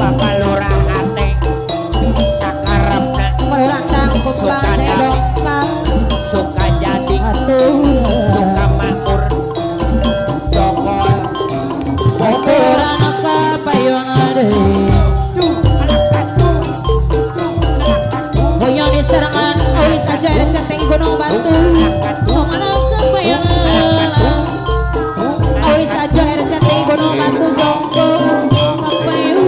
Bapak lurah hati sakarepna Melurah tangkup bangsa suka jadi suka makmur jokol Aturan kapayun deui Hoyong diserangan ulis saja centeng gunung batu Mana kapayun ulis saja centeng gunung batu jongko kapayun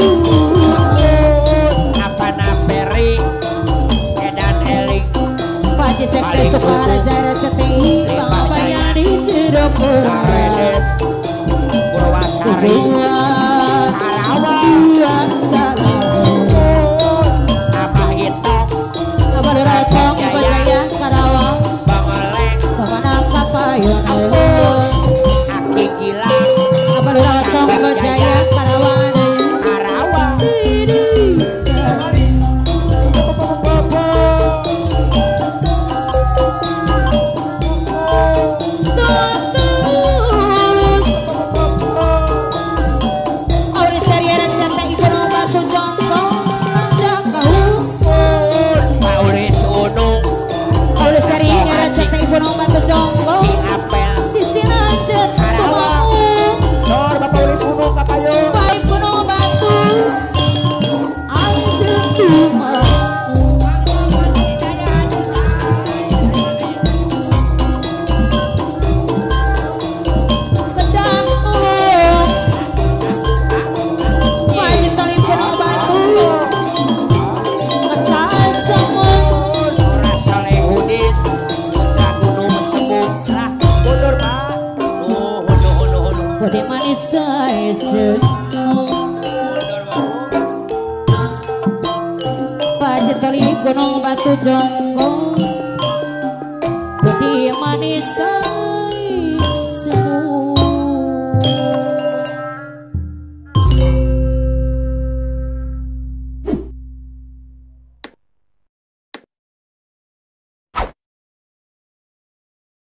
apa naperi edan eling Paji sekte sukara jara centeng kapayun di Cirebon Karedet Purwasari Karawang Abah Itok Kabalatong Jaya Karawang Bangeleng Kemana kapayun Aki Gilang Kabalatong Jaya Karawang Karawang Auris Seriaran Jantai Gunung Batu Jongko Jangkau Paulis Unu Auris Seriaran Jantai Gunung Batu Jongko Si Apel Sisi Lanjut Karawang Dor Bapak Ulis Unu Kapayun Baik Gunung Batu Anjut Tumaku Pedang Mulung Wajib tali Gunung Batu Asal semua Nora Salehudin Putra Gunung Sembung Lah mundur Pak Hunu Bodi manis saya mundur Bapak Pajit kali Gunung Batu Jongko